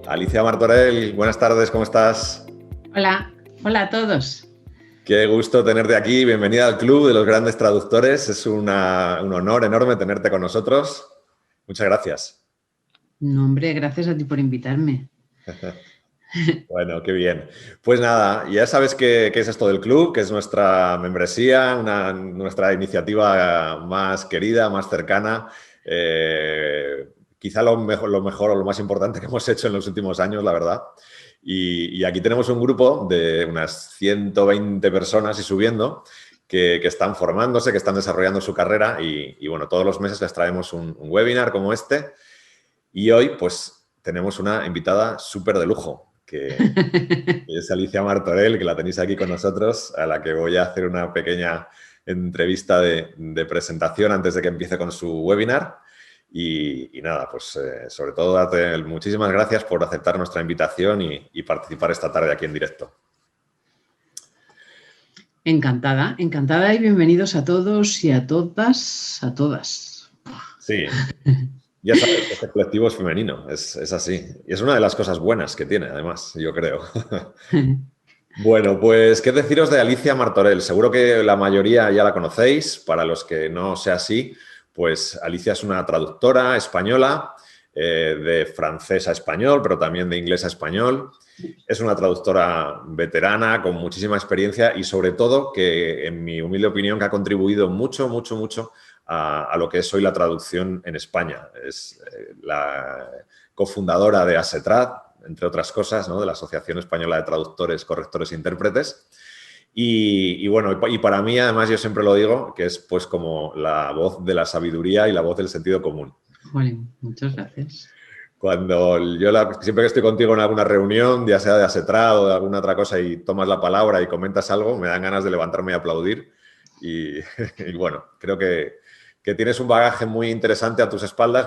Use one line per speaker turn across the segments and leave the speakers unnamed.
Alicia Martorell, buenas tardes, ¿cómo estás?
Hola, hola a todos.
Qué gusto tenerte aquí, bienvenida al Club de los Grandes Traductores, es un honor enorme tenerte con nosotros. Muchas gracias.
No, hombre, gracias a ti por invitarme.
Bueno, qué bien. Pues nada, ya sabes qué es esto del club, que es nuestra membresía, nuestra iniciativa más querida, más cercana. Quizá lo mejor o lo más importante que hemos hecho en los últimos años, la verdad. Y aquí tenemos un grupo de unas 120 personas y subiendo que están formándose, que están desarrollando su carrera y bueno, todos los meses les traemos un webinar como este. Y hoy, pues, tenemos una invitada súper de lujo, que es Alicia Martorell, que la tenéis aquí con nosotros, a la que voy a hacer una pequeña entrevista de presentación antes de que empiece con su webinar. Y nada, pues sobre todo darte muchísimas gracias por aceptar nuestra invitación y participar esta tarde aquí en directo.
Encantada, encantada y bienvenidos a todos y a todas.
Sí, ya sabes, este colectivo es femenino, es así. Y es una de las cosas buenas que tiene, además, yo creo. Bueno, pues, ¿qué deciros de Alicia Martorell? Seguro que la mayoría ya la conocéis. Para los que no sea así, pues Alicia es una traductora española, de francés a español, pero también de inglés a español. Es una traductora veterana, con muchísima experiencia y, sobre todo, que, en mi humilde opinión, que ha contribuido mucho a lo que es hoy la traducción en España. Es la cofundadora de ASETRAD, entre otras cosas, ¿no? De la Asociación Española de Traductores, Correctores e Intérpretes. Y bueno, y para mí, además, yo siempre lo digo, que es pues como la voz de la sabiduría y la voz del sentido común.
Bueno, muchas gracias.
Cuando siempre que estoy contigo en alguna reunión, ya sea de ASETRAD o de alguna otra cosa, y tomas la palabra y comentas algo, me dan ganas de levantarme y aplaudir. Y bueno, creo que tienes un bagaje muy interesante a tus espaldas,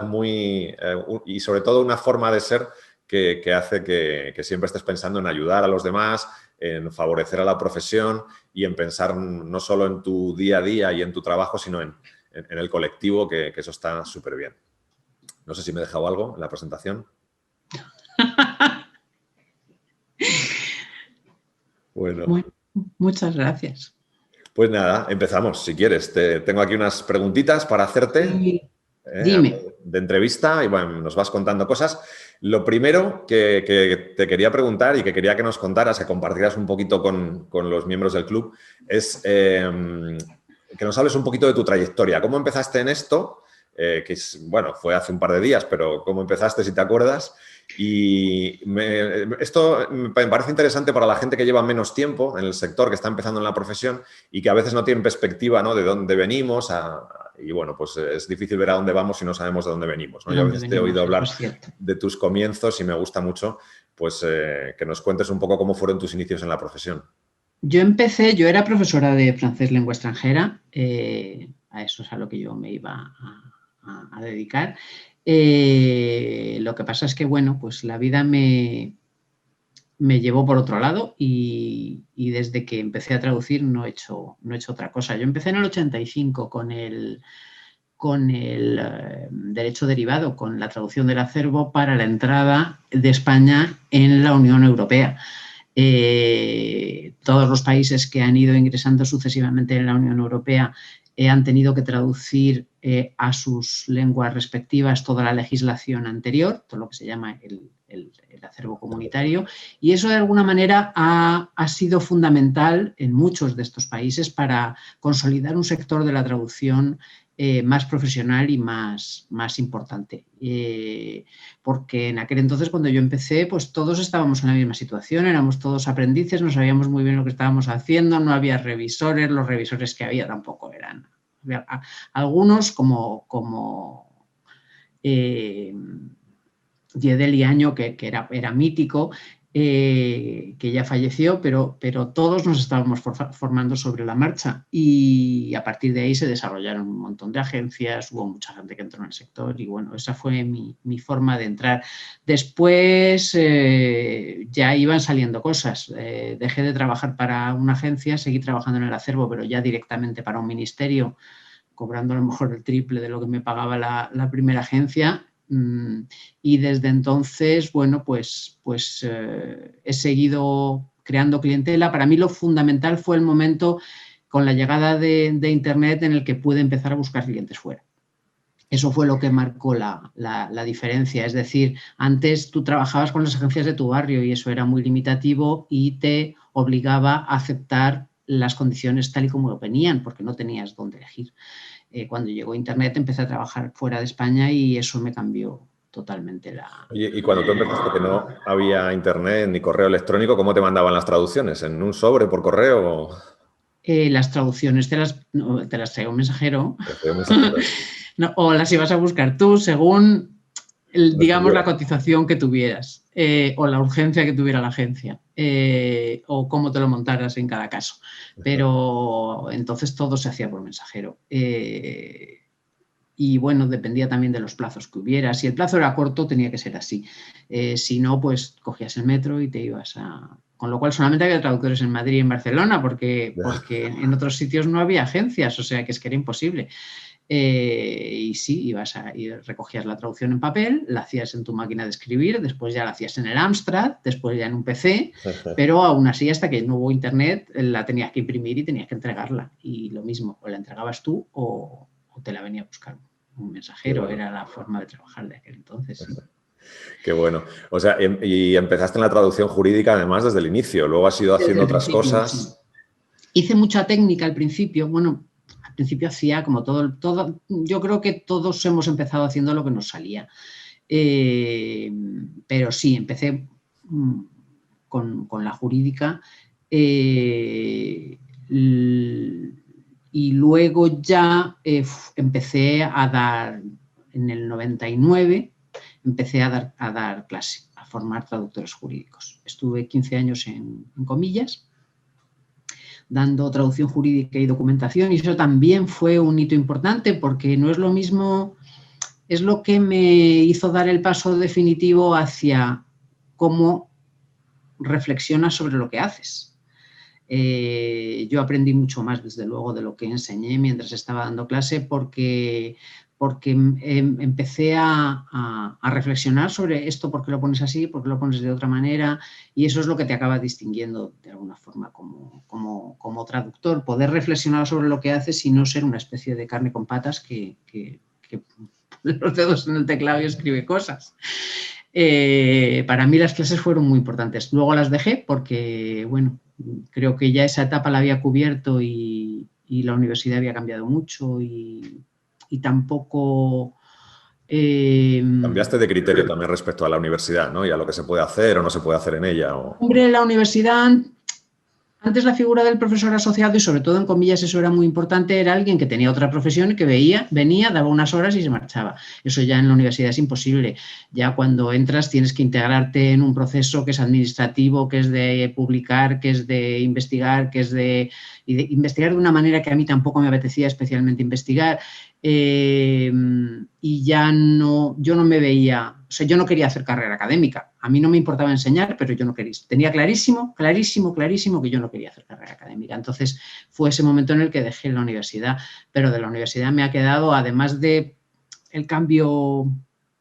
y sobre todo una forma de ser que hace que siempre estés pensando en ayudar a los demás, en favorecer a la profesión y en pensar no solo en tu día a día y en tu trabajo, sino en el colectivo, que eso está súper bien. No sé si me he dejado algo en la presentación. Bueno,
muchas gracias.
Pues nada, empezamos, si quieres. Tengo aquí unas preguntitas para hacerte
Dime.
de entrevista y bueno, nos vas contando cosas. Lo primero que te quería preguntar y que quería que nos contaras, que compartieras un poquito con los miembros del club, es que nos hables un poquito de tu trayectoria. ¿Cómo empezaste en esto? Bueno, fue hace un par de días, pero ¿cómo empezaste, si te acuerdas? Y esto me parece interesante para la gente que lleva menos tiempo en el sector, que está empezando en la profesión y que a veces no tienen perspectiva, ¿no?, de dónde venimos. Y bueno, pues es difícil ver a dónde vamos si no sabemos de dónde venimos, ¿no? Yo a veces te he oído hablar de tus comienzos y me gusta mucho pues, que nos cuentes un poco cómo fueron tus inicios en la profesión.
Yo era profesora de francés lengua extranjera, a eso es a lo que yo me iba a dedicar. Lo que pasa es que, bueno, pues la vida me llevó por otro lado y desde que empecé a traducir no he hecho otra cosa. Yo empecé en el 85 con el derecho derivado, con la traducción del acervo para la entrada de España en la Unión Europea. Todos los países que han ido ingresando sucesivamente en la Unión Europea han tenido que traducir a sus lenguas respectivas toda la legislación anterior, todo lo que se llama el acervo comunitario, y eso de alguna manera ha sido fundamental en muchos de estos países para consolidar un sector de la traducción más profesional y más importante. Porque en aquel entonces, cuando yo empecé, pues todos estábamos en la misma situación, éramos todos aprendices, no sabíamos muy bien lo que estábamos haciendo, no había revisores, los revisores que había tampoco eran. Algunos como Yedel Año, que era mítico, que ya falleció, pero todos nos estábamos formando sobre la marcha y a partir de ahí se desarrollaron un montón de agencias, hubo mucha gente que entró en el sector y bueno, esa fue mi forma de entrar. Después ya iban saliendo cosas, dejé de trabajar para una agencia, seguí trabajando en el acervo, pero ya directamente para un ministerio, cobrando a lo mejor el triple de lo que me pagaba la primera agencia. Y desde entonces, bueno, pues he seguido creando clientela. Para mí lo fundamental fue el momento con la llegada de Internet en el que pude empezar a buscar clientes fuera. Eso fue lo que marcó la diferencia. Es decir, antes tú trabajabas con las agencias de tu barrio y eso era muy limitativo y te obligaba a aceptar las condiciones tal y como lo venían, porque no tenías dónde elegir. Cuando llegó Internet empecé a trabajar fuera de España y eso me cambió totalmente la...
Oye, y cuando tú empezaste que no había internet ni correo electrónico, ¿cómo te mandaban las traducciones? ¿En un sobre por correo?
Las traducciones te las traía un mensajero
Un mensajero.
no, o las ibas a buscar tú según, digamos, la cotización que tuvieras o la urgencia que tuviera la agencia o cómo te lo montaras en cada caso. Pero entonces todo se hacía por mensajero. Y bueno, dependía también de los plazos que hubiera. Si el plazo era corto, tenía que ser así. Si no, pues cogías el metro y te ibas a... Con lo cual solamente había traductores en Madrid y en Barcelona porque en otros sitios no había agencias, o sea que es que era imposible. Y sí, y recogías la traducción en papel, la hacías en tu máquina de escribir, después ya la hacías en el Amstrad, después ya en un PC, pero aún así hasta que no hubo internet la tenías que imprimir y tenías que entregarla. Y lo mismo, o la entregabas tú o te la venía a buscar un mensajero, era la forma de trabajar de aquel entonces. Sí.
Qué bueno. O sea, y empezaste en la traducción jurídica además desde el inicio, luego has ido haciendo otras cosas.
Sí. Hice mucha técnica al principio, bueno, al principio hacía como todo, yo creo que todos hemos empezado haciendo lo que nos salía. Pero sí, empecé con la jurídica y luego ya empecé a dar, en el 99, empecé a dar clase, a formar traductores jurídicos. Estuve 15 años en Comillas, dando traducción jurídica y documentación, y eso también fue un hito importante porque no es lo mismo, es lo que me hizo dar el paso definitivo hacia cómo reflexionas sobre lo que haces. Yo aprendí mucho más, desde luego, de lo que enseñé mientras estaba dando clase porque empecé a reflexionar sobre esto, por qué lo pones así, por qué lo pones de otra manera, y eso es lo que te acaba distinguiendo de alguna forma como traductor, poder reflexionar sobre lo que haces y no ser una especie de carne con patas que los dedos en el teclado y escribe cosas. Para mí las clases fueron muy importantes. Luego las dejé porque, bueno, creo que ya esa etapa la había cubierto y la universidad había cambiado mucho y tampoco...
Cambiaste de criterio también respecto a la universidad, ¿no? Y a lo que se puede hacer o no se puede hacer en ella.
Hombre, la universidad... Antes la figura del profesor asociado, y sobre todo en Comillas eso era muy importante, era alguien que tenía otra profesión y que venía, daba unas horas y se marchaba. Eso ya en la universidad es imposible. Ya cuando entras tienes que integrarte en un proceso que es administrativo, que es de publicar, que es de investigar, que es de investigar de una manera que a mí tampoco me apetecía especialmente investigar. Y ya no, yo no me veía, o sea, yo no quería hacer carrera académica. A mí no me importaba enseñar, pero yo no quería. Tenía clarísimo que yo no quería hacer carrera académica. Entonces fue ese momento en el que dejé la universidad, pero de la universidad me ha quedado, además de el cambio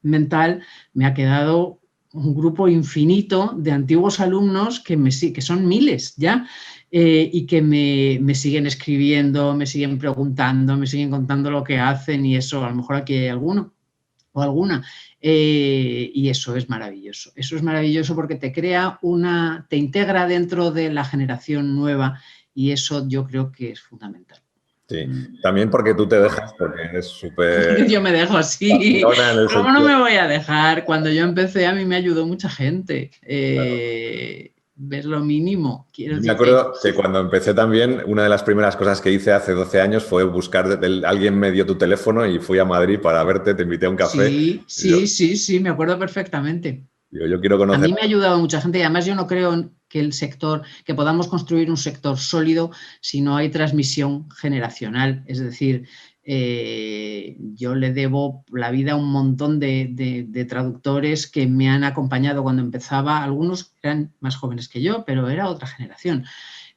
mental, me ha quedado un grupo infinito de antiguos alumnos que son miles ya, y que me siguen escribiendo, me siguen preguntando, me siguen contando lo que hacen, y eso, a lo mejor aquí hay alguno o alguna, y eso es maravilloso. Eso es maravilloso porque te crea te integra dentro de la generación nueva, y eso yo creo que es fundamental.
Sí, también porque tú te dejas, porque eres súper...
Yo me dejo así. ¿Cómo no me voy a dejar? Cuando yo empecé a mí me ayudó mucha gente. Ves lo mínimo.
Me acuerdo que cuando empecé también, una de las primeras cosas que hice hace 12 años fue buscar, alguien me dio tu teléfono y fui a Madrid para verte, te invité a un café.
Sí, me acuerdo perfectamente.
Yo quiero conocer...
A mí me ha ayudado mucha gente y además yo no creo que podamos construir un sector sólido si no hay transmisión generacional. Es decir, yo le debo la vida a un montón de traductores que me han acompañado cuando empezaba. Algunos eran más jóvenes que yo, pero era otra generación.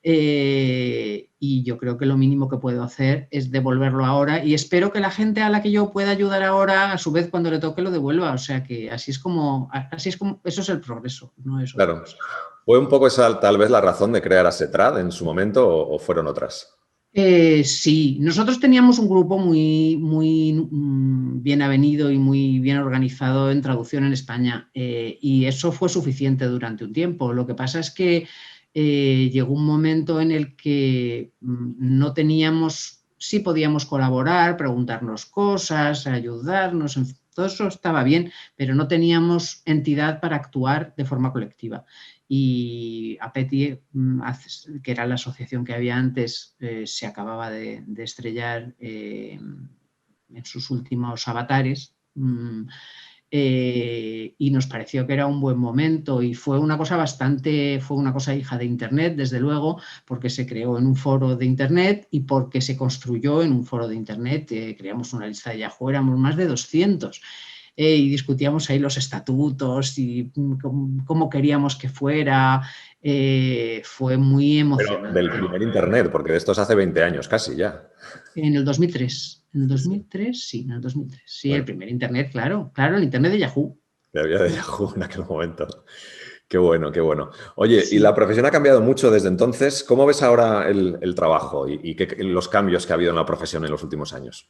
Y yo creo que lo mínimo que puedo hacer es devolverlo ahora y espero que la gente a la que yo pueda ayudar ahora, a su vez, cuando le toque, lo devuelva. O sea que así es como eso es el progreso, no es otra cosa.
¿Fue un poco esa tal vez la razón de crear Asetrad en su momento o fueron otras?
Sí, nosotros teníamos un grupo muy bien avenido y muy bien organizado en traducción en España y eso fue suficiente durante un tiempo. Lo que pasa es que llegó un momento en el que no teníamos, sí podíamos colaborar, preguntarnos cosas, ayudarnos, todo eso estaba bien, pero no teníamos entidad para actuar de forma colectiva. Y APETI, que era la asociación que había antes, se acababa de estrellar en sus últimos avatares y nos pareció que era un buen momento y fue una cosa hija de Internet, desde luego, porque se creó en un foro de Internet y porque se construyó en un foro de Internet. Creamos una lista de Yahoo, éramos más de 200. Y discutíamos ahí los estatutos y cómo queríamos que fuera. Fue muy emocionante.
Pero del primer Internet, porque de estos hace 20 años casi ya.
En el 2003. En el 2003, sí, en el 2003. Sí, bueno. El primer Internet, claro, el Internet de Yahoo.
Que había de Yahoo en aquel momento. Qué bueno, qué bueno. Oye, sí. Y la profesión ha cambiado mucho desde entonces. ¿Cómo ves ahora el trabajo y los cambios que ha habido en la profesión en los últimos años?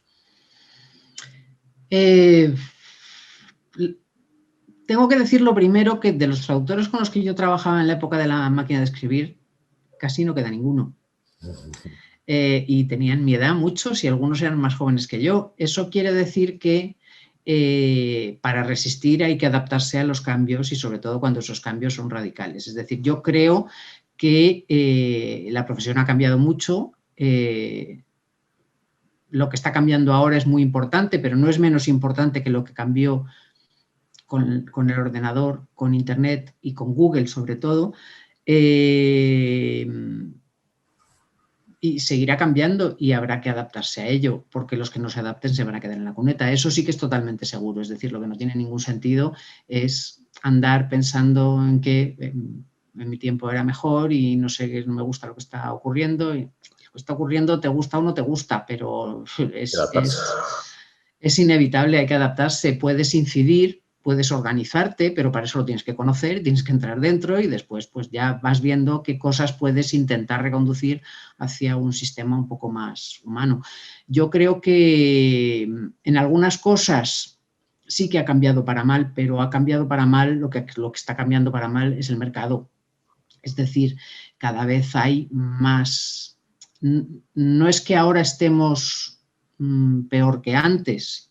Tengo que decir lo primero que de los traductores con los que yo trabajaba en la época de la máquina de escribir, casi no queda ninguno. Y tenían mi edad muchos y algunos eran más jóvenes que yo. Eso quiere decir que para resistir hay que adaptarse a los cambios y sobre todo cuando esos cambios son radicales. Es decir, yo creo que la profesión ha cambiado mucho. Lo que está cambiando ahora es muy importante, pero no es menos importante que lo que cambió con el ordenador, con Internet y con Google sobre todo. Y seguirá cambiando y habrá que adaptarse a ello, porque los que no se adapten se van a quedar en la cuneta. Eso sí que es totalmente seguro. Es decir, lo que no tiene ningún sentido es andar pensando en que en mi tiempo era mejor y no sé, no me gusta lo que está ocurriendo. Y lo que está ocurriendo te gusta o no te gusta, pero es inevitable, hay que adaptarse. Puedes incidir, puedes organizarte, pero para eso lo tienes que conocer, tienes que entrar dentro y después pues ya vas viendo qué cosas puedes intentar reconducir hacia un sistema un poco más humano. Yo creo que en algunas cosas sí que ha cambiado para mal, pero ha cambiado para mal, lo que está cambiando para mal es el mercado. Es decir, cada vez hay más... No es que ahora estemos peor que antes,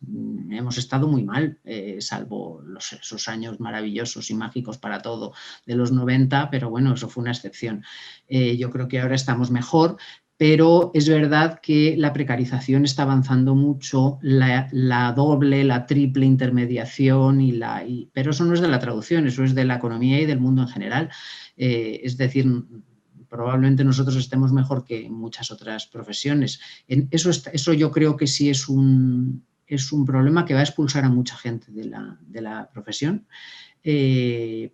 hemos estado muy mal, salvo esos años maravillosos y mágicos para todo de los 90, pero bueno, eso fue una excepción. Yo creo que ahora estamos mejor, pero es verdad que la precarización está avanzando mucho, la doble, la triple intermediación, pero eso no es de la traducción, eso es de la economía y del mundo en general. Es decir, probablemente nosotros estemos mejor que en muchas otras profesiones. Eso yo creo que sí es un problema que va a expulsar a mucha gente de la profesión,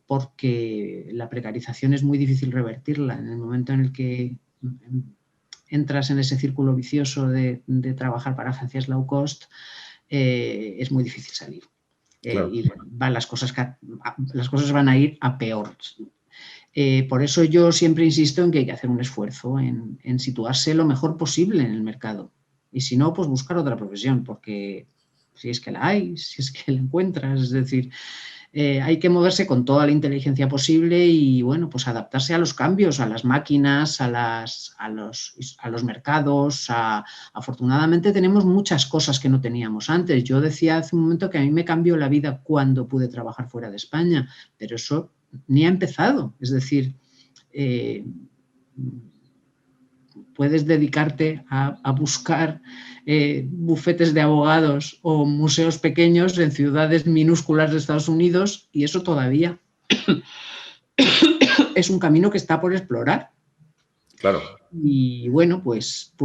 porque la precarización es muy difícil revertirla. En el momento en el que entras en ese círculo vicioso de trabajar para agencias low cost, es muy difícil salir. Claro. Y las cosas van a ir a peor. Por eso yo siempre insisto en que hay que hacer un esfuerzo en situarse lo mejor posible en el mercado. Y si no, pues buscar otra profesión, porque si es que la hay, si es que la encuentras, es decir, hay que moverse con toda la inteligencia posible y, bueno, pues adaptarse a los cambios, a las máquinas, a los mercados. Afortunadamente tenemos muchas cosas que no teníamos antes. Yo decía hace un momento que a mí me cambió la vida cuando pude trabajar fuera de España, pero eso ni ha empezado. Es decir, puedes dedicarte a buscar bufetes de abogados o museos pequeños en ciudades minúsculas de Estados Unidos y eso todavía es un camino que está por explorar.
Claro.
Y bueno, pues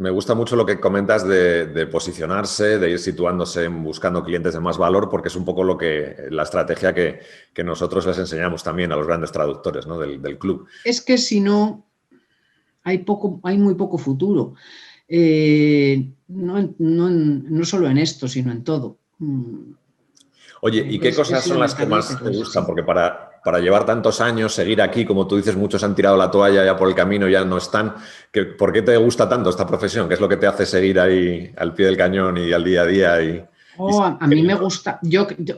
Me gusta mucho lo que comentas de posicionarse, de ir situándose, buscando clientes de más valor, porque es un poco la estrategia que nosotros les enseñamos también a los grandes traductores, ¿no? del club.
Es que si no, hay muy poco futuro. No solo en esto, sino en todo.
Oye, ¿y qué cosas son las que más te gustan? Porque para llevar tantos años, seguir aquí, como tú dices, muchos han tirado la toalla ya por el camino, ya no están. ¿Por qué te gusta tanto esta profesión? ¿Qué es lo que te hace seguir ahí al pie del cañón y al día a día?
A mí me gusta.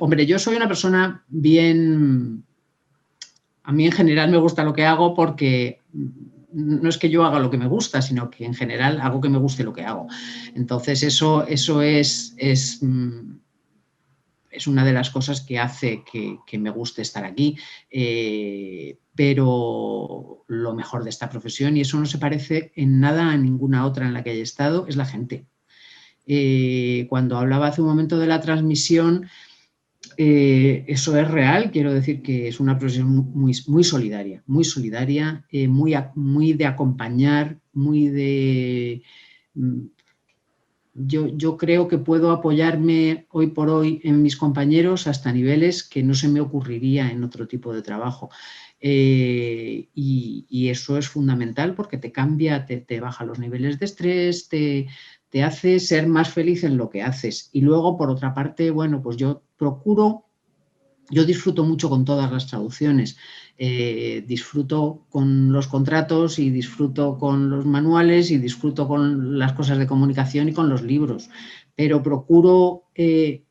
Hombre, yo soy una persona bien... A mí en general me gusta lo que hago porque no es que yo haga lo que me gusta, sino que en general hago que me guste lo que hago. Entonces eso es una de las cosas que hace que me guste estar aquí, pero lo mejor de esta profesión, y eso no se parece en nada a ninguna otra en la que haya estado, es la gente. Cuando hablaba hace un momento de la transmisión, eso es real, quiero decir que es una profesión muy solidaria, muy de acompañar, muy de... Yo creo que puedo apoyarme hoy por hoy en mis compañeros hasta niveles que no se me ocurriría en otro tipo de trabajo. Y eso es fundamental porque te cambia, te baja los niveles de estrés, te hace ser más feliz en lo que haces. Y luego, por otra parte, bueno, pues yo disfruto mucho con todas las traducciones. Disfruto con los contratos y disfruto con los manuales y disfruto con las cosas de comunicación y con los libros, pero procuro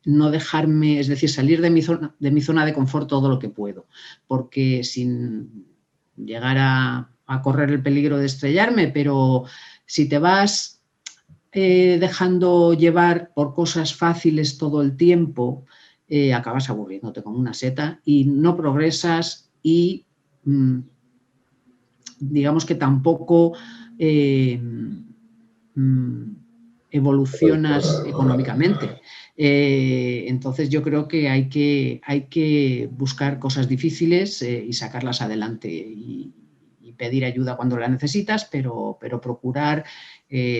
no dejarme, es decir, salir de mi zona de confort todo lo que puedo, porque sin llegar a correr el peligro de estrellarme, pero si te vas dejando llevar por cosas fáciles todo el tiempo, acabas aburriéndote como una seta y no progresas y digamos que tampoco evolucionas económicamente. Entonces yo creo que hay que buscar cosas difíciles y sacarlas adelante y pedir ayuda cuando la necesitas, pero procurar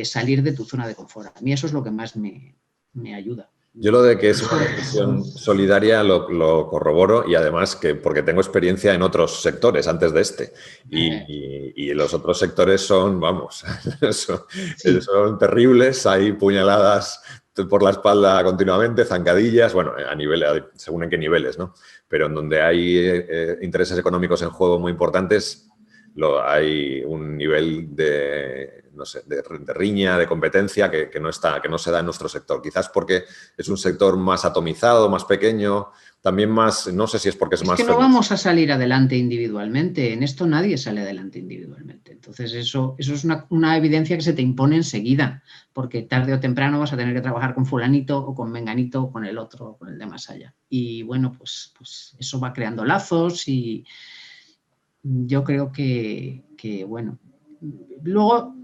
salir de tu zona de confort. A mí eso es lo que más me ayuda.
Yo lo de que es una profesión solidaria lo corroboro y además porque tengo experiencia en otros sectores antes de este y los otros sectores son, vamos, son terribles, hay puñaladas por la espalda continuamente, zancadillas, bueno, según en qué niveles, ¿no? Pero en donde hay intereses económicos en juego muy importantes, hay un nivel de riña, de competencia que no se da en nuestro sector. Quizás porque es un sector más atomizado, más pequeño, también más, no sé si es porque es más...
Es que no vamos a salir adelante individualmente, en esto nadie sale adelante individualmente. Entonces eso es una evidencia que se te impone enseguida, porque tarde o temprano vas a tener que trabajar con fulanito o con menganito o con el otro o con el de más allá. Y bueno, pues eso va creando lazos y yo creo que bueno, luego...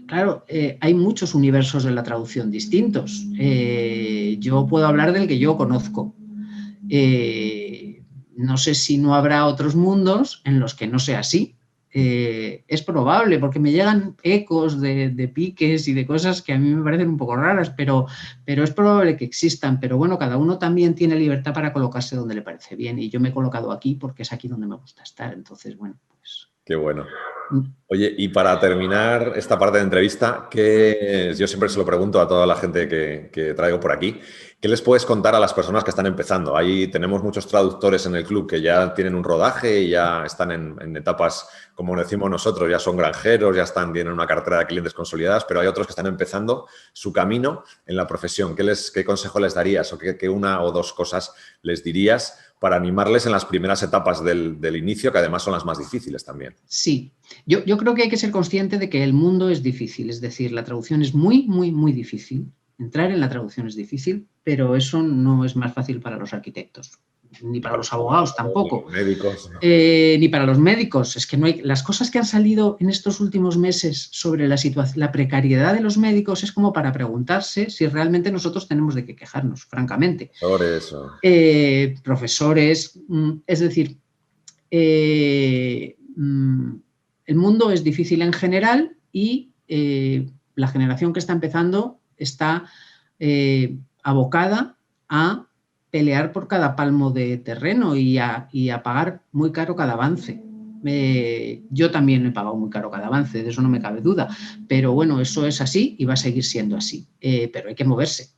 Claro, hay muchos universos de la traducción distintos. Yo puedo hablar del que yo conozco. No sé si no habrá otros mundos en los que no sea así. Es probable, porque me llegan ecos de piques y de cosas que a mí me parecen un poco raras, pero es probable que existan. Pero bueno, cada uno también tiene libertad para colocarse donde le parece bien. Y yo me he colocado aquí porque es aquí donde me gusta estar. Entonces, bueno, pues...
Qué bueno. Oye, y para terminar esta parte de entrevista, yo siempre se lo pregunto a toda la gente que traigo por aquí, ¿qué les puedes contar a las personas que están empezando? Ahí tenemos muchos traductores en el club que ya tienen un rodaje y ya están en etapas, como decimos nosotros, ya son granjeros, tienen una cartera de clientes consolidadas, pero hay otros que están empezando su camino en la profesión. ¿Qué consejo les darías o qué una o dos cosas les dirías para animarles en las primeras etapas del inicio, que además son las más difíciles también?
Sí, yo creo que hay que ser consciente de que el mundo es difícil, es decir, la traducción es muy, muy, muy difícil. Entrar en la traducción es difícil, pero eso no es más fácil para los arquitectos, ni para los abogados tampoco.
Ni médicos.
Ni para los médicos. Es que no hay... Las cosas que han salido en estos últimos meses sobre la precariedad de los médicos es como para preguntarse si realmente nosotros tenemos de qué quejarnos, francamente. Profesores, es decir, el mundo es difícil en general y la generación que está empezando está abocada a pelear por cada palmo de terreno y a pagar muy caro cada avance. Yo también he pagado muy caro cada avance, de eso no me cabe duda, pero bueno, eso es así y va a seguir siendo así, pero hay que moverse,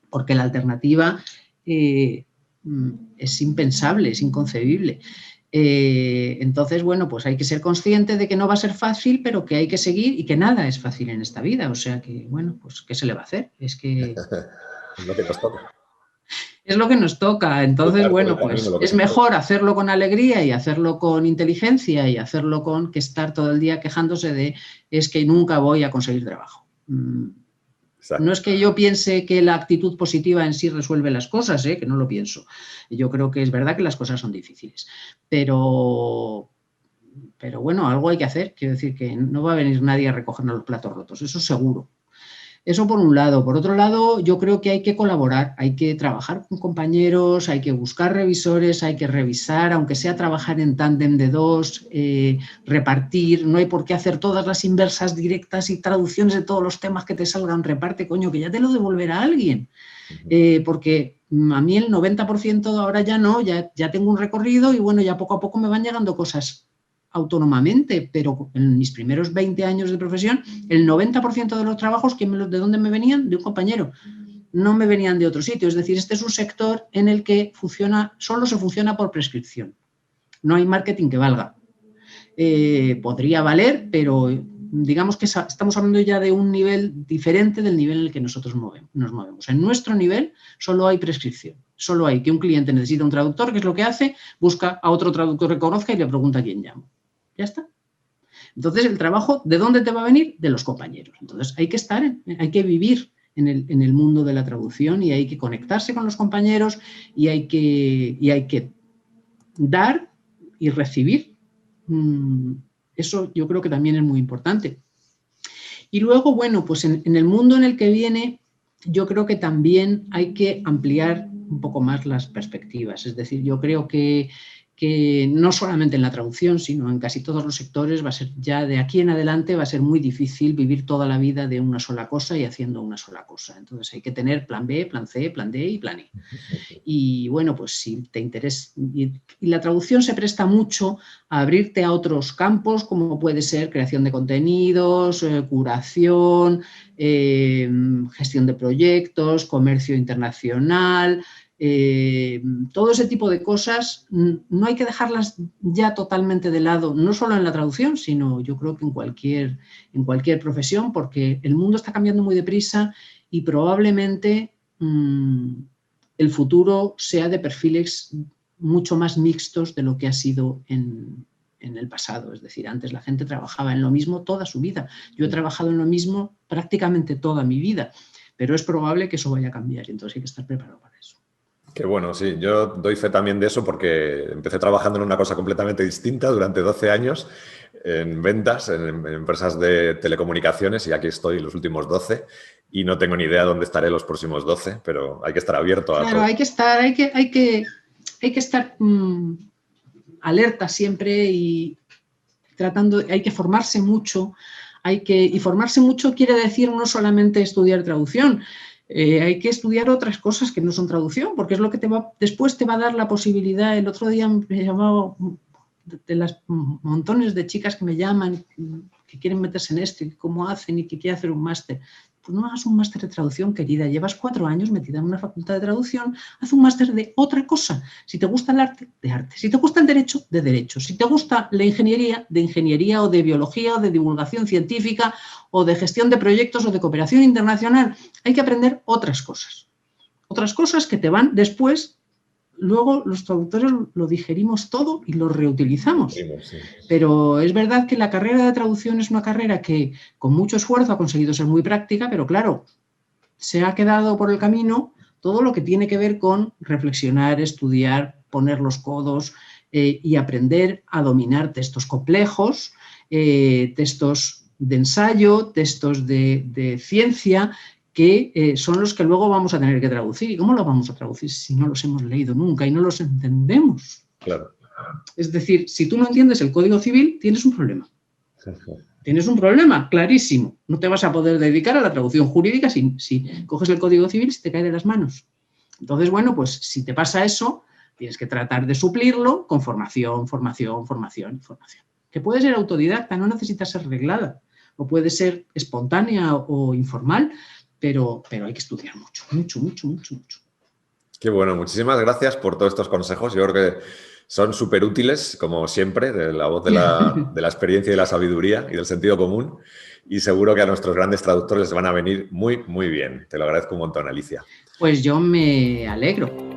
porque la alternativa es impensable, es inconcebible. Entonces, bueno, pues hay que ser consciente de que no va a ser fácil, pero que hay que seguir y que nada es fácil en esta vida, o sea que, bueno, pues ¿qué se le va a hacer? Es que...
Es lo que nos toca.
Es lo que nos toca, entonces, bueno, pues es mejor hacerlo con alegría y hacerlo con inteligencia y hacerlo con que estar todo el día quejándose de es que nunca voy a conseguir trabajo. Exacto. No es que yo piense que la actitud positiva en sí resuelve las cosas, que no lo pienso. Yo creo que es verdad que las cosas son difíciles, pero bueno, algo hay que hacer. Quiero decir que no va a venir nadie a recogernos los platos rotos, eso seguro. Eso por un lado. Por otro lado, yo creo que hay que colaborar, hay que trabajar con compañeros, hay que buscar revisores, hay que revisar, aunque sea trabajar en tándem de dos, repartir. No hay por qué hacer todas las inversas directas y traducciones de todos los temas que te salgan. Reparte, coño, que ya te lo devolverá alguien. Porque a mí el 90% ahora ya no, ya tengo un recorrido y bueno, ya poco a poco me van llegando cosas autónomamente, pero en mis primeros 20 años de profesión, el 90% de los trabajos, ¿de dónde me venían? De un compañero. No me venían de otro sitio. Es decir, este es un sector en el que solo se funciona por prescripción. No hay marketing que valga. Podría valer, pero digamos que estamos hablando ya de un nivel diferente del nivel en el que nosotros nos movemos. En nuestro nivel solo hay prescripción. Solo hay que un cliente necesita un traductor, ¿qué es lo que hace? Busca a otro traductor que conozca y le pregunta a quién llama. Ya está. Entonces, el trabajo, ¿de dónde te va a venir? De los compañeros. Entonces, hay que vivir en el mundo de la traducción y hay que conectarse con los compañeros y hay que dar y recibir. Eso yo creo que también es muy importante. Y luego, bueno, pues en el mundo en el que viene, yo creo que también hay que ampliar un poco más las perspectivas. Es decir, yo creo que no solamente en la traducción, sino en casi todos los sectores, va a ser ya de aquí en adelante va a ser muy difícil vivir toda la vida de una sola cosa y haciendo una sola cosa. Entonces hay que tener plan B, plan C, plan D y plan E. Y bueno, pues si te interesa, y la traducción se presta mucho a abrirte a otros campos, como puede ser creación de contenidos, curación, gestión de proyectos, comercio internacional. Todo ese tipo de cosas no hay que dejarlas ya totalmente de lado, no solo en la traducción, sino yo creo que en cualquier profesión, porque el mundo está cambiando muy deprisa y probablemente el futuro sea de perfiles mucho más mixtos de lo que ha sido en el pasado. Es decir, antes la gente trabajaba en lo mismo toda su vida. Yo he trabajado en lo mismo prácticamente toda mi vida, pero es probable que eso vaya a cambiar y entonces hay que estar preparado para eso.
Qué bueno, sí. Yo doy fe también de eso porque empecé trabajando en una cosa completamente distinta durante 12 años en ventas, en empresas de telecomunicaciones y aquí estoy los últimos 12 y no tengo ni idea dónde estaré los próximos 12, pero hay que estar abierto a todo.
Claro, hay que estar alerta siempre y hay que formarse mucho. Y formarse mucho quiere decir no solamente estudiar traducción. Hay que estudiar otras cosas que no son traducción, porque es lo que después te va a dar la posibilidad. El otro día me llamaba de las montones de chicas que me llaman, que quieren meterse en esto y cómo hacen y que quieren hacer un máster. Pues no hagas un máster de traducción, querida. Llevas 4 años metida en una facultad de traducción, haz un máster de otra cosa. Si te gusta el arte, de arte. Si te gusta el derecho, de derecho. Si te gusta la ingeniería, de ingeniería o de biología o de divulgación científica o de gestión de proyectos o de cooperación internacional. Hay que aprender otras cosas. Otras cosas que te van después. Luego los traductores lo digerimos todo y lo reutilizamos. Sí. Pero es verdad que la carrera de traducción es una carrera que con mucho esfuerzo ha conseguido ser muy práctica, pero claro, se ha quedado por el camino todo lo que tiene que ver con reflexionar, estudiar, poner los codos y aprender a dominar textos complejos, textos de ensayo, textos de ciencia, que son los que luego vamos a tener que traducir. ¿Y cómo los vamos a traducir si no los hemos leído nunca y no los entendemos?
Claro.
Es decir, si tú no entiendes el Código Civil, tienes un problema. tienes un problema clarísimo. No te vas a poder dedicar a la traducción jurídica si coges el Código Civil y se te cae de las manos. Entonces, bueno, pues si te pasa eso, tienes que tratar de suplirlo con formación, formación, formación, formación. Que puede ser autodidacta, no necesita ser reglada, o puede ser espontánea o informal, pero hay que estudiar mucho, mucho, mucho, mucho, mucho.
Qué bueno, muchísimas gracias por todos estos consejos. Yo creo que son súper útiles, como siempre, de la voz de la experiencia y de la sabiduría y del sentido común. Y seguro que a nuestros grandes traductores les van a venir muy, muy bien. Te lo agradezco un montón, Alicia.
Pues yo me alegro.